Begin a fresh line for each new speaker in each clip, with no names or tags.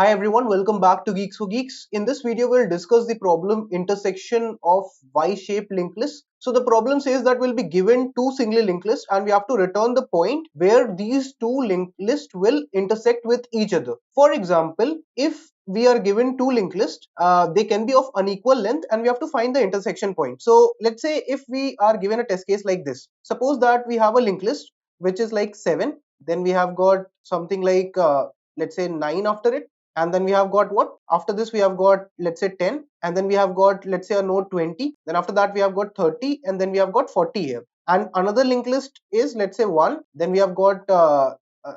Hi everyone, welcome back to Geeks for Geeks. In this video, we'll discuss the problem intersection of Y-shaped linked list. So the problem says that we'll be given two singly linked lists and we have to return the point where these two linked lists will intersect with each other. For example, if we are given two linked lists, they can be of unequal length and we have to find the intersection point. So let's say if we are given a test case like this, suppose that we have a linked list which is like 7, then we have got something like let's say 9 after it, and then we have got what after this we have got let's say 10, and then we have got let's say a node 20, then after that we have got 30, and then we have got 40 here. And another linked list is let's say 1, then we have got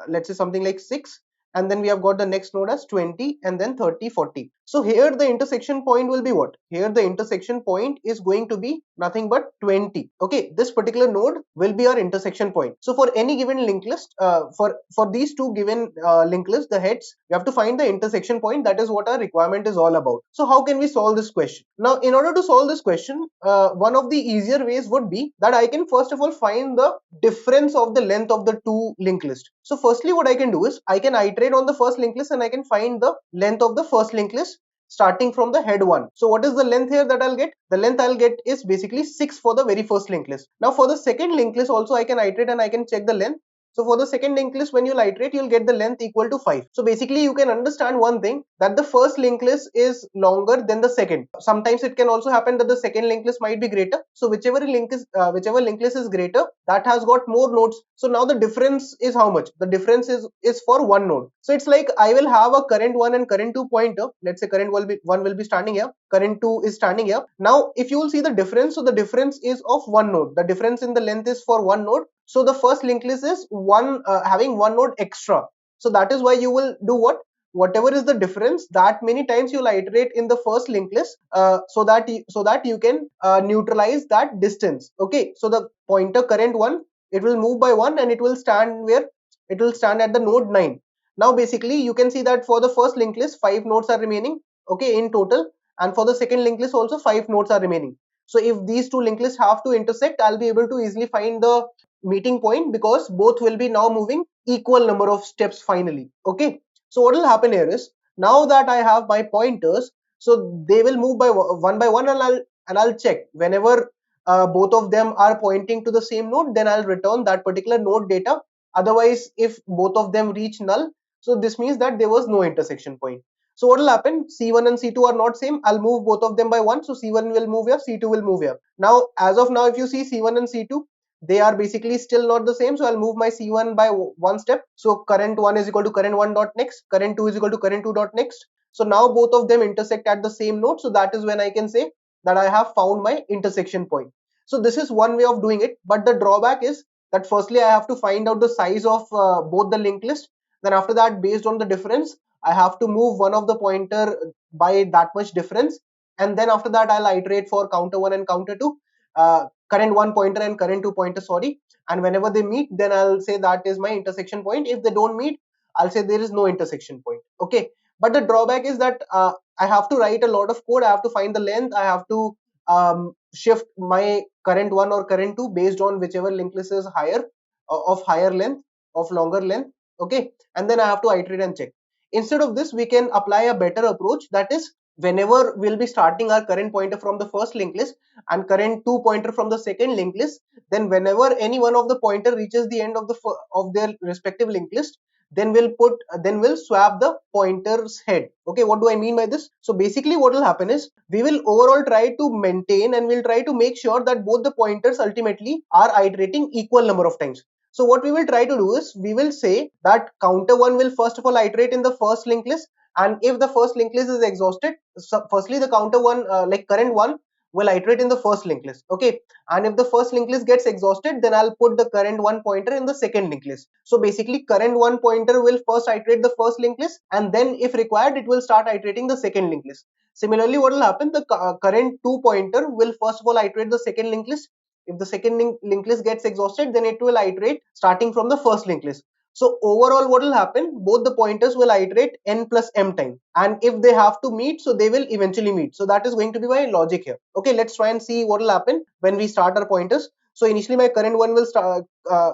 let's say something like 6, and then we have got the next node as 20, and then 30, 40. So here the intersection point will be what? Here the intersection point is going to be nothing but 20. Okay, this particular node will be our intersection point. So for any given linked list, for these two given linked lists, the heads, we have to find the intersection point. That is what our requirement is all about. So how can we solve this question? Now, in order to solve this question, one of the easier ways would be that I can first of all find the difference of the length of the two linked lists. So firstly, what I can do is I can iterate on the first linked list and I can find the length of the first linked list starting from the head 1. So what is the length here that I'll get? The length I'll get is basically 6 for the very first linked list. Now for the second linked list also I can iterate and I can check the length. So for the second linked list, when you'll iterate, you'll get the length equal to 5. So basically you can understand one thing, that the first linked list is longer than the second. Sometimes it can also happen that the second linked list might be greater. So whichever linked list is greater, that has got more nodes. So now the difference is how much? The difference is for one node. So it's like I will have a current 1 and current 2 pointer. Let's say current 1 will be standing here, current 2 is standing here. Now if you will see the difference, so the difference is of one node. The difference in the length is for one node. So the first linked list is having one node extra. So that is why you will do what? Whatever is the difference, that many times you will iterate in the first linked list so that you can neutralize that distance. Okay, so the pointer current 1, it will move by 1 and it will stand where? It will stand at the node 9. Now basically you can see that for the first linked list 5 nodes are remaining, okay, in total, and for the second linked list also 5 nodes are remaining. So if these two linked lists have to intersect, I'll be able to easily find the meeting point because both will be now moving equal number of steps finally. Okay, so what will happen here is, now that I have my pointers, so they will move by one and I'll check whenever both of them are pointing to the same node, then I'll return that particular node data. Otherwise, if both of them reach null, so this means that there was no intersection point. So what will happen? C1 and C2 are not same. I'll move both of them by 1. So C1 will move here, C2 will move here. Now, as of now, if you see C1 and C2, they are basically still not the same. So I'll move my C1 by one step. So current 1 is equal to current 1 dot next. Current 2 is equal to current 2 dot next. So now both of them intersect at the same node. So that is when I can say that I have found my intersection point. So this is one way of doing it. But the drawback is that firstly, I have to find out the size of both the linked list. Then after that, based on the difference, I have to move one of the pointer by that much difference. And then after that, I'll iterate for counter 1 and counter 2. Current 1 pointer and current 2 pointer, sorry, and whenever they meet, then I'll say that is my intersection point. If they don't meet, I'll say there is no intersection point. Okay, but the drawback is that I have to write a lot of code. I have to find the length. I have to shift my current 1 or current 2 based on whichever linked list is higher, of higher length, of longer length. Okay, and then I have to iterate and check. Instead of this, we can apply a better approach, that is, whenever we'll be starting our current pointer from the first linked list and current 2 pointer from the second linked list, then whenever any one of the pointer reaches the end of their respective linked list, then we'll swap the pointer's head. Okay, what do I mean by this? So basically what will happen is, we will overall try to maintain and we'll try to make sure that both the pointers ultimately are iterating equal number of times. So what we will try to do is, we will say that counter 1 will first of all iterate in the first linked list, and if the first linked list is exhausted, so firstly the counter 1 like current 1 will iterate in the first linked list. Okay, and if the first linked list gets exhausted, then I'll put the current 1 pointer in the second linked list. So basically current 1 pointer will first iterate the first linked list, and then if required, it will start iterating the second linked list. Similarly, what will happen? The current 2 pointer will first of all iterate the second linked list. If the second linked list gets exhausted, then it will iterate starting from the first linked list. So overall what will happen? Both the pointers will iterate n plus m time, and if they have to meet, so they will eventually meet. So that is going to be my logic here. Okay, let's try and see what will happen when we start our pointers. So initially my current 1 will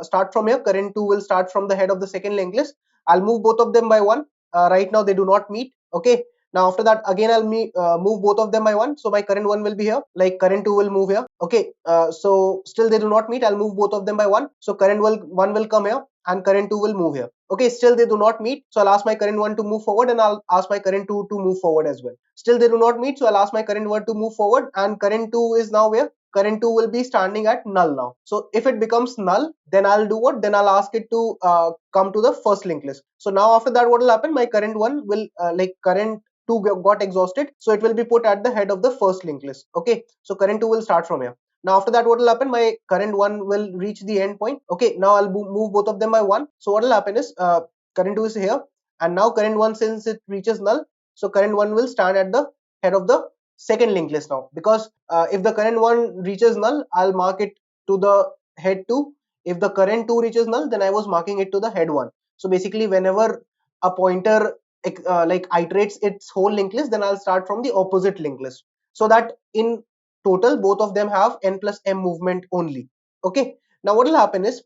start from here, current 2 will start from the head of the second linked list. I'll move both of them by 1. Right now they do not meet. Okay, now after that again I'll move both of them by 1, so my current 1 will be here, like current 2 will move here. Okay, so still they do not meet, I'll move both of them by 1, so current 1 will come here and current 2 will move here. Okay, still they do not meet, so I'll ask my current 1 to move forward and I'll ask my current 2 to move forward as well. Still they do not meet, so I'll ask my current 1 to move forward, and current 2 is now where? Current 2 will be standing at null now. So if it becomes null, then I'll do what? Then I'll ask it to come to the first linked list. So now after that, what will happen? My current 1 will like current 2 got exhausted, so it will be put at the head of the first linked list. Okay, so current 2 will start from here. Now after that, what will happen? My current 1 will reach the end point. Okay, now I'll move both of them by 1. So what will happen is current 2 is here, and now current 1, since it reaches null, so current 1 will stand at the head of the second linked list now, because if the current 1 reaches null, I'll mark it to the head 2. If the current 2 reaches null, then I was marking it to the head 1. So basically whenever a pointer like iterates its whole linked list, then I'll start from the opposite linked list, so that in total both of them have n plus m movement only. Okay, now what will happen is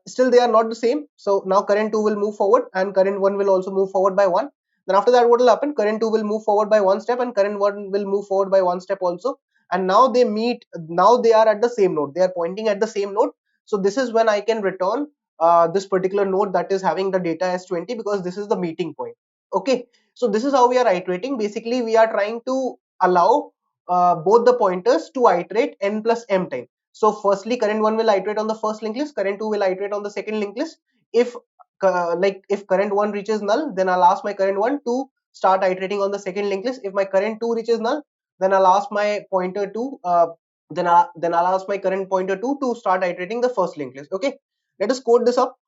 still they are not the same, so now current 2 will move forward and current 1 will also move forward by 1. Then after that, what will happen? Current 2 will move forward by 1 step and current 1 will move forward by 1 step also, and now they meet. Now they are at the same node, they are pointing at the same node. So this is when I can return this particular node that is having the data as 20, because this is the meeting point. Okay, so this is how we are iterating. Basically we are trying to allow both the pointers to iterate n plus m time. So firstly current 1 will iterate on the first linked list, current 2 will iterate on the second linked list. If like if current 1 reaches null, then I'll ask my current 1 to start iterating on the second linked list. If my current 2 reaches null, then I'll ask my pointer to then I'll ask my current pointer 2 to start iterating the first linked list. Okay, let us code this up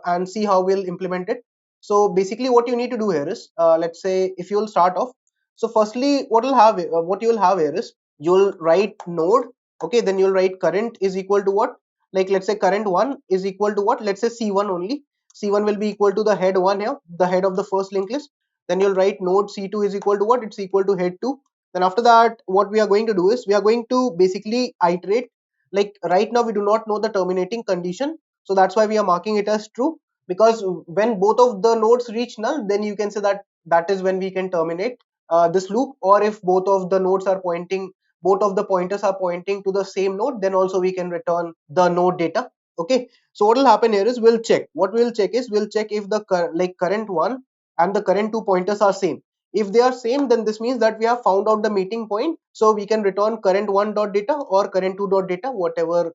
and see how we'll implement it. So basically what you need to do here is let's say if you will start off, so firstly what you will have here is you'll write node. Okay, then you'll write current is equal to what, like let's say current 1 is equal to what, let's say c1 only. C1 will be equal to the head 1 here, the head of the first linked list. Then you'll write node C2 is equal to what, it's equal to head 2. Then after that, what we are going to do is we are going to basically iterate. Like right now we do not know the terminating condition, so that's why we are marking it as true, because when both of the nodes reach null, then you can say that that is when we can terminate this loop. Or if both of the nodes are pointing, both of the pointers are pointing to the same node, then also we can return the node data. Okay, so what will happen here is we'll check. What we'll check is we'll check if the current 1 and the current 2 pointers are same. If they are same, then this means that we have found out the meeting point, so we can return current 1 dot data or current 2 dot data, whatever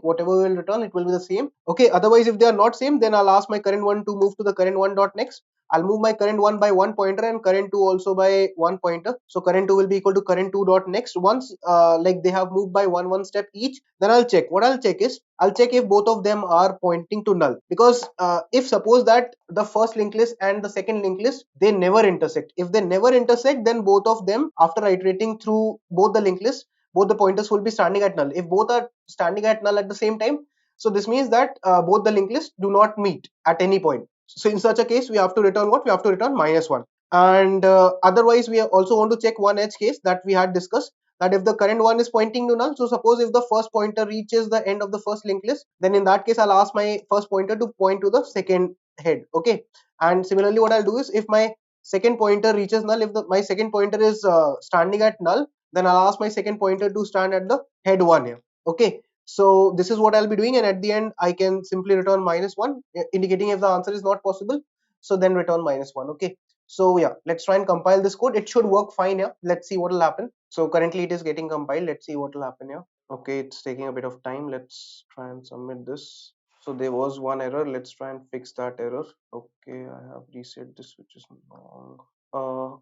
whatever we will return, it will be the same. Okay, otherwise if they are not same, then I'll ask my current 1 to move to the current 1 dot next. I'll move my current 1 by 1 pointer and current 2 also by 1 pointer. So current 2 will be equal to current 2 dot next. Once like they have moved by one step each, then I'll check. What I'll check is I'll check if both of them are pointing to null, because if suppose that the first linked list and the second linked list, they never intersect. If they never intersect, then both of them, after iterating through both the linked lists, both the pointers will be standing at null. If both are standing at null at the same time, so this means that both the linked lists do not meet at any point. So in such a case, we have to return what? We have to return -1. And otherwise, we also want to check one edge case that we had discussed, that if the current 1 is pointing to null, so suppose if the first pointer reaches the end of the first linked list, then in that case I'll ask my first pointer to point to the second head. Okay, and similarly what I'll do is if my second pointer reaches null, if my second pointer is standing at null, then I'll ask my second pointer to stand at the head 1 here. Okay, so this is what I'll be doing, and at the end I can simply return -1, indicating if the answer is not possible, so then return -1. Okay, so yeah, let's try and compile this code. It should work fine here. Let's see what will happen. So currently it is getting compiled. Let's see what will happen here. Okay, it's taking a bit of time. Let's try and submit this. So there was one error. Let's try and fix that error. Okay, I have reset this, which is wrong.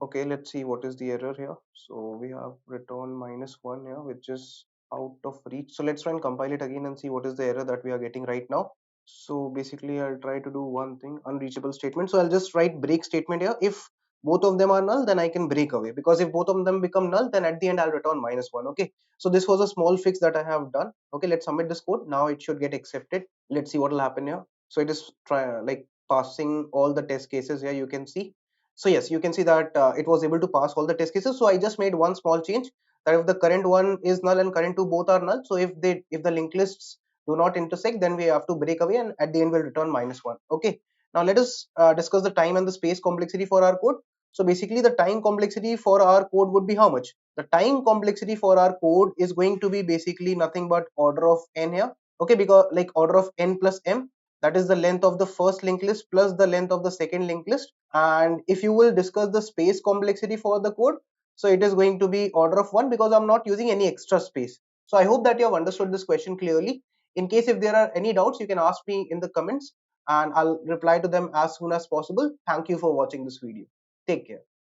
Okay, let's see what is the error here. So we have return -1 here, which is out of reach. So let's try and compile it again and see what is the error that we are getting right now. So basically I'll try to do one thing, unreachable statement. So I'll just write break statement here. If both of them are null, then I can break away, because if both of them become null, then at the end I'll return -1. Okay, so this was a small fix that I have done. Okay, let's submit this code. Now it should get accepted. Let's see what will happen here. So it is passing all the test cases here, you can see. So yes, you can see that it was able to pass all the test cases. So I just made one small change, that if the current 1 is null and current 2 both are null, so if the linked lists do not intersect, then we have to break away, and at the end we'll return -1. Okay, now let us discuss the time and the space complexity for our code. So basically the time complexity for our code would be how much? The time complexity for our code is going to be basically nothing but order of n here. Okay, because like order of n plus m, that is the length of the first linked list plus the length of the second linked list. And if you will discuss the space complexity for the code, so it is going to be order of 1 because I'm not using any extra space. So I hope that you have understood this question clearly. In case if there are any doubts, you can ask me in the comments and I'll reply to them as soon as possible. Thank you for watching this video. Take care.